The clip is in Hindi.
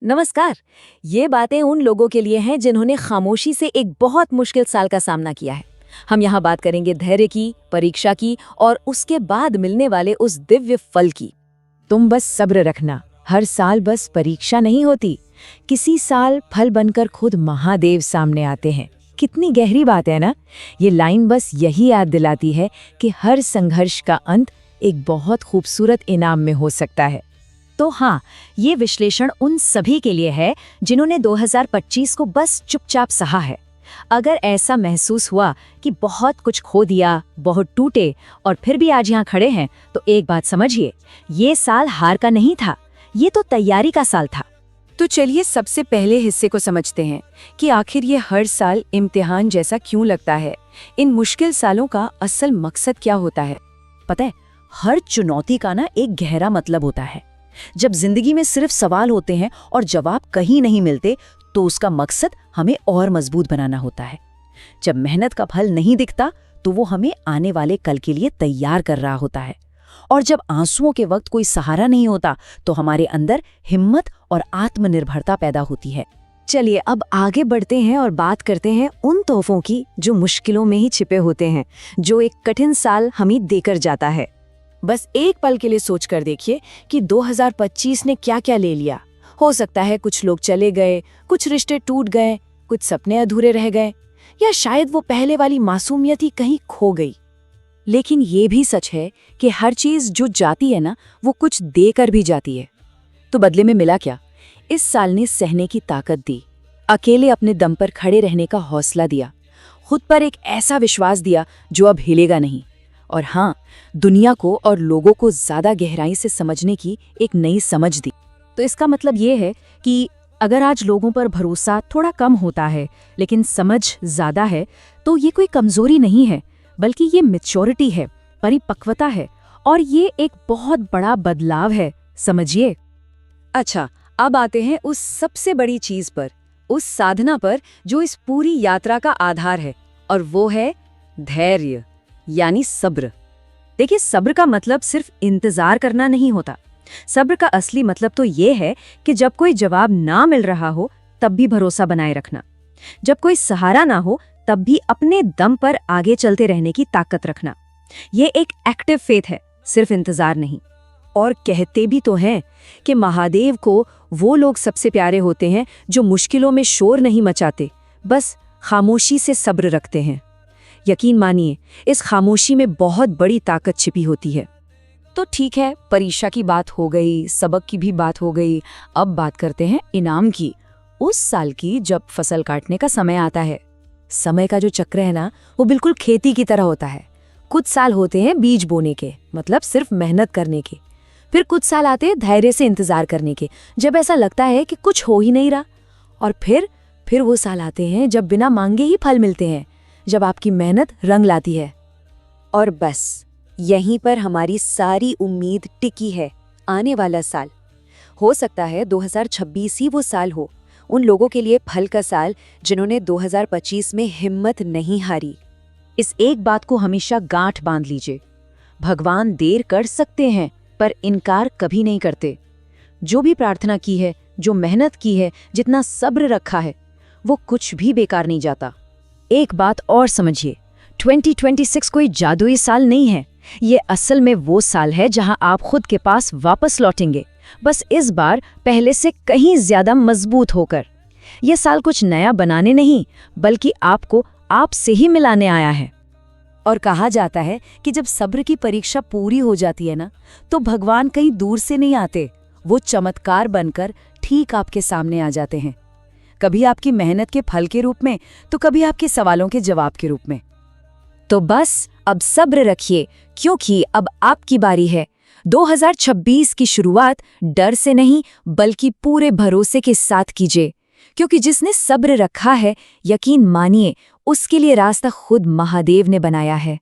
नमस्कार। ये बातें उन लोगों के लिए हैं जिन्होंने खामोशी से एक बहुत मुश्किल साल का सामना किया है। हम यहाँ बात करेंगे धैर्य की, परीक्षा की और उसके बाद मिलने वाले उस दिव्य फल की। तुम बस सब्र रखना, हर साल बस परीक्षा नहीं होती, किसी साल फल बनकर खुद महादेव सामने आते हैं। कितनी गहरी बात है ना। ये लाइन बस यही याद दिलाती है कि हर संघर्ष का अंत एक बहुत खूबसूरत इनाम में हो सकता है। तो हाँ, ये विश्लेषण उन सभी के लिए है जिन्होंने 2025 को बस चुपचाप सहा है। अगर ऐसा महसूस हुआ कि बहुत कुछ खो दिया, बहुत टूटे और फिर भी आज यहाँ खड़े हैं, तो एक बात समझिए, ये साल हार का नहीं था, ये तो तैयारी का साल था। तो चलिए सबसे पहले हिस्से को समझते हैं कि आखिर ये हर साल इम्तिहान जैसा क्यों लगता है। इन मुश्किल सालों का असल मकसद क्या होता है? पता है, हर चुनौती का ना एक गहरा मतलब होता है। जब जिंदगी में सिर्फ सवाल होते हैं और जवाब कहीं नहीं मिलते, तो उसका मकसद हमें और मजबूत बनाना होता है। जब मेहनत का फल नहीं दिखता, तो वो हमें आने वाले कल के लिए तैयार कर रहा होता है। और जब आंसुओं के वक्त कोई सहारा नहीं होता, तो हमारे अंदर हिम्मत और आत्मनिर्भरता पैदा होती है। चलिए अब आगे बढ़ते हैं और बात करते हैं उन तोहफों की जो मुश्किलों में ही छिपे होते हैं, जो एक कठिन साल हमें देकर जाता है। बस एक पल के लिए सोच कर देखिए कि 2025 ने क्या क्या ले लिया। हो सकता है कुछ लोग चले गए, कुछ रिश्ते टूट गए, कुछ सपने अधूरे रह गए, या शायद वो पहले वाली मासूमियत ही कहीं खो गई। लेकिन ये भी सच है कि हर चीज जो जाती है ना, वो कुछ देकर भी जाती है। तो बदले में मिला क्या? इस साल ने सहने की ताकत दी, अकेले अपने दम पर खड़े रहने का हौसला दिया, खुद पर एक ऐसा विश्वास दिया जो अब हिलेगा नहीं। और हाँ, दुनिया को और लोगों को ज्यादा गहराई से समझने की एक नई समझ दी। तो इसका मतलब ये है कि अगर आज लोगों पर भरोसा थोड़ा कम होता है, लेकिन समझ ज्यादा है, तो ये कोई कमजोरी नहीं है, बल्कि ये मैच्योरिटी है, परिपक्वता है, और ये एक बहुत बड़ा बदलाव है। समझिए। अच्छा, अब आते हैं उस सबसे बड़ी चीज पर, उस साधना पर जो इस पूरी यात्रा का आधार है, और वो है धैर्य, यानी सब्र। देखिए, सब्र का मतलब सिर्फ इंतजार करना नहीं होता। सब्र का असली मतलब तो ये है कि जब कोई जवाब ना मिल रहा हो, तब भी भरोसा बनाए रखना। जब कोई सहारा ना हो, तब भी अपने दम पर आगे चलते रहने की ताकत रखना। ये एक एक्टिव फेथ है, सिर्फ इंतजार नहीं। और कहते भी तो हैं कि महादेव को वो लोग सबसे प्यारे होते हैं जो मुश्किलों में शोर नहीं मचाते, बस खामोशी से सब्र रखते हैं। यकीन मानिए, इस खामोशी में बहुत बड़ी ताकत छिपी होती है। तो ठीक है, परीक्षा की बात हो गई, सबक की भी बात हो गई। अब बात करते हैं इनाम की, उस साल की जब फसल काटने का समय आता है। समय का जो चक्र है ना, वो बिल्कुल खेती की तरह होता है। कुछ साल होते हैं बीज बोने के, मतलब सिर्फ मेहनत करने के। फिर कुछ साल आते हैं धैर्य से इंतजार करने के, जब ऐसा लगता है कि कुछ हो ही नहीं रहा। और फिर वो साल आते हैं जब बिना मांगे ही फल मिलते हैं, जब आपकी मेहनत रंग लाती है। और बस यहीं पर हमारी सारी उम्मीद टिकी है। आने वाला साल हो सकता है 2026 ही वो साल हो, उन लोगों के लिए फल का साल जिन्होंने 2025 में हिम्मत नहीं हारी। इस एक बात को हमेशा गांठ बांध लीजिए, भगवान देर कर सकते हैं पर इनकार कभी नहीं करते। जो भी प्रार्थना की है, जो मेहनत की है, जितना सब्र रखा है, वो कुछ भी बेकार नहीं जाता। एक बात और समझिए, 2026 कोई जादुई साल नहीं है। ये असल में वो साल है जहां आप खुद के पास वापस लौटेंगे, बस इस बार पहले से कहीं ज्यादा मजबूत होकर। ये साल कुछ नया बनाने नहीं, बल्कि आपको आपसे ही मिलाने आया है। और कहा जाता है कि जब सब्र की परीक्षा पूरी हो जाती है ना, तो भगवान कहीं दूर से नहीं आते, वो चमत्कार बनकर ठीक आपके सामने आ जाते हैं। कभी आपकी मेहनत के फल के रूप में, तो कभी आपके सवालों के जवाब के रूप में। तो बस अब सब्र रखिए, क्योंकि अब आपकी बारी है। 2026 की शुरुआत डर से नहीं, बल्कि पूरे भरोसे के साथ कीजिए, क्योंकि जिसने सब्र रखा है, यकीन मानिए, उसके लिए रास्ता खुद महादेव ने बनाया है।